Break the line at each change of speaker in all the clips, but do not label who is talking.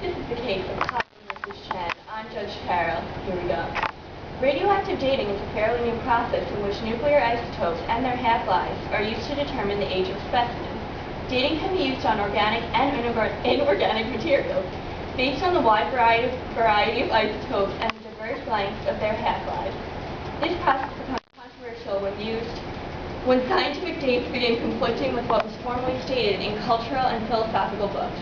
This is the case of Cotton versus Chen. I'm Judge Carroll. Here we go. Radioactive dating is a fairly new process in which nuclear isotopes and their half-lives are used to determine the age of specimens. Dating can be used on organic and inorganic materials based on the wide variety of isotopes and the diverse lengths of their half-lives. This process becomes controversial when scientific dates begin conflicting with what was formerly stated in cultural and philosophical books.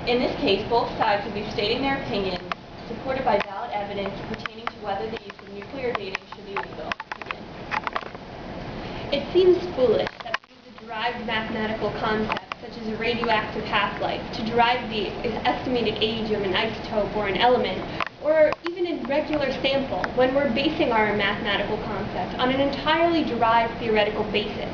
In this case, both sides will be stating their opinions, supported by valid evidence pertaining to whether the use of nuclear dating should be legal.
It seems foolish that we use a derived mathematical concept, such as a radioactive half-life, to derive the estimated age of an isotope or an element, or even a regular sample, when we're basing our mathematical concept on an entirely derived theoretical basis.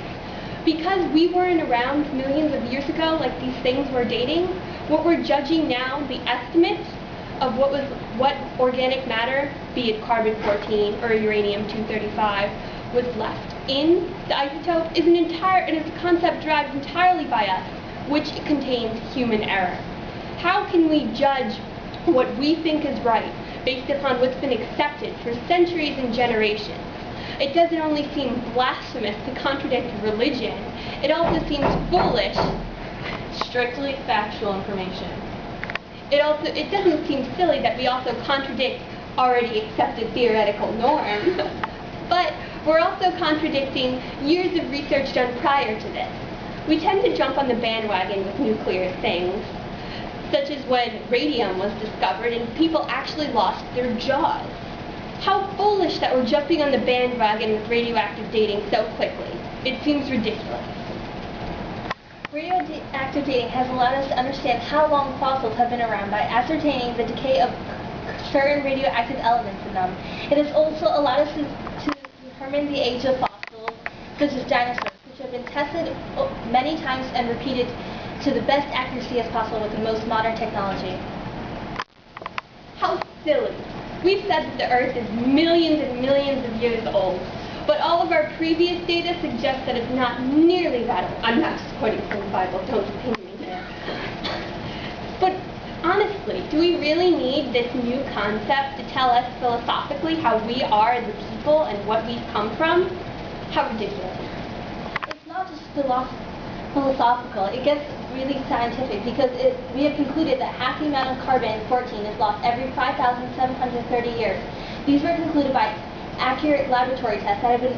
Because we weren't around millions of years ago like these things were dating, what we're judging now, the estimate of what organic matter, be it carbon-14 or uranium-235, was left in the isotope is a concept derived entirely by us, which contains human error. How can we judge what we think is right based upon what's been accepted for centuries and generations? It doesn't only seem blasphemous to contradict religion, it also seems foolish.
Strictly factual information.
It doesn't seem silly that we also contradict already accepted theoretical norms, but we're also contradicting years of research done prior to this. We tend to jump on the bandwagon with nuclear things, such as when radium was discovered and people actually lost their jaws. How foolish that we're jumping on the bandwagon with radioactive dating so quickly. It seems ridiculous.
Radioactive dating has allowed us to understand how long fossils have been around by ascertaining the decay of certain radioactive elements in them. It has also allowed us to determine the age of fossils, such as dinosaurs, which have been tested many times and repeated to the best accuracy as possible with the most modern technology.
How silly. We've said that the Earth is millions and millions of years old, but all of our previous data suggests that it's not nearly that old. I'm not just quoting from the Bible, don't ping me here. But honestly, do we really need this new concept to tell us philosophically how we are as a people and what we've come from? How ridiculous.
It's not just philosophical, it gets really scientific because we have concluded that half the amount of carbon-14 is lost every 5,730 years. These were concluded by accurate laboratory tests that have been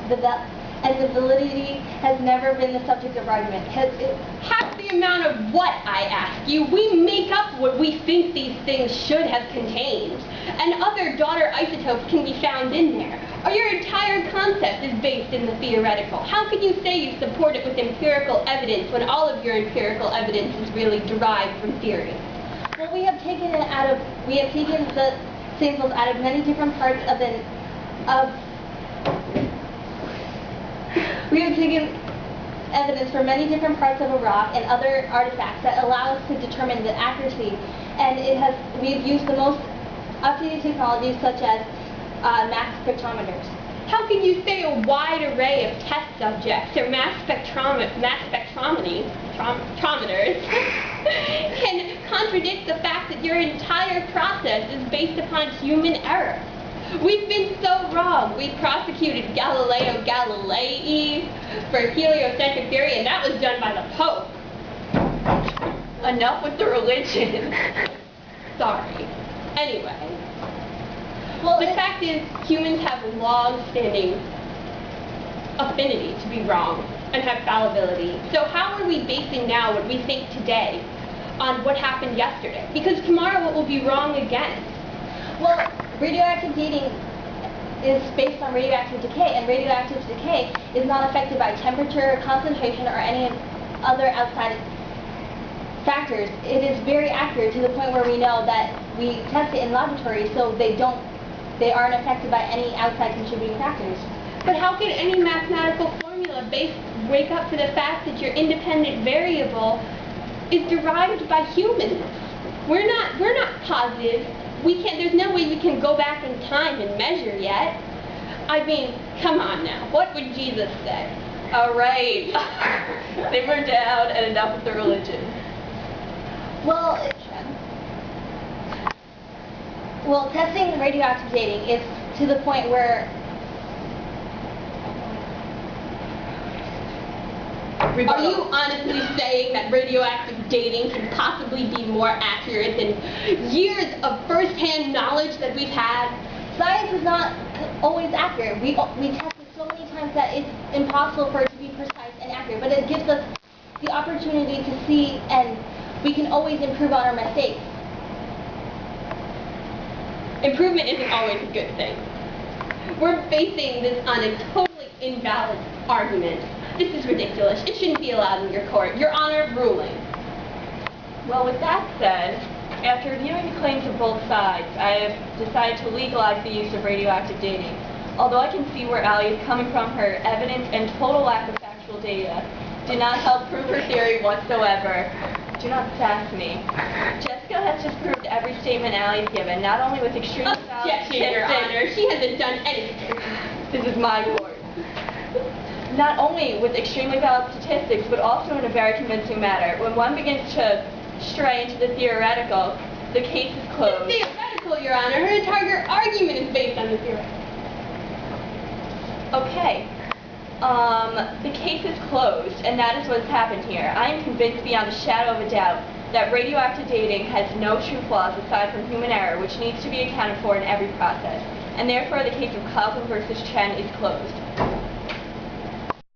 developed, and the validity has never been the subject of argument.
Half the amount of what, I ask you? We make up what we think these things should have contained, and other daughter isotopes can be found in there. Or your entire concept is based in the theoretical. How can you say you support it with empirical evidence when all of your empirical evidence is really derived from theory?
Well, we have taken the samples out of many different parts we have taken evidence from many different parts of a rock and other artifacts that allow us to determine the accuracy, and we've used the most up-to-date technologies such as mass spectrometers.
How can you say a wide array of test subjects or mass spectrometers can contradict the fact that your entire process is based upon human error? We've been so wrong. We prosecuted Galileo Galilei for heliocentric theory, and that was done by the Pope. Enough with the religion. Sorry. Anyway. Well, the fact is, humans have a long-standing affinity to be wrong and have fallibility. So how are we basing now what we think today on what happened yesterday? Because tomorrow it will be wrong again.
Well, radioactive dating is based on radioactive decay, and radioactive decay is not affected by temperature, concentration, or any other outside factors. It is very accurate to the point where we know that we test it in laboratories, so they aren't affected by any outside contributing factors.
But how can any mathematical formula wake up to the fact that your independent variable is derived by humans? We're not positive. There's no way we can go back in time and measure yet. I mean, come on now. What would Jesus say? All right. Simmer down and enough with the religion.
Well, Well, testing radioactive dating is to the point where
Are you honestly saying that radioactive dating can possibly be more accurate than years of first-hand knowledge that we've had?
science is not always accurate. We test it so many times that it's impossible for it to be precise and accurate, but it gives us the opportunity to see, and we can always improve on our mistakes.
Improvement isn't always a good thing. We're basing this on a totally invalid argument. This is ridiculous. It shouldn't be allowed in your court. Your Honor, ruling.
Well, with that said, after reviewing the claims of both sides, I have decided to legalize the use of radioactive dating. Although I can see where Allie is coming from, her evidence and total lack of factual data did not help prove her theory whatsoever. Do not sass me. Jessica has just proved every statement Allie's given, not only with extremely valid
Objection, Your Honor. She hasn't done anything.
This is my court. Not only with extremely valid statistics, but also in a very convincing manner. When one begins to stray into the theoretical, the case is closed.
It's theoretical, Your Honor. Her entire argument is based on the theoretical.
Okay. The case is closed, and that is what has happened here. I am convinced beyond a shadow of a doubt that radioactive dating has no true flaws aside from human error, which needs to be accounted for in every process. And therefore, the case of Carlton versus Chen is closed.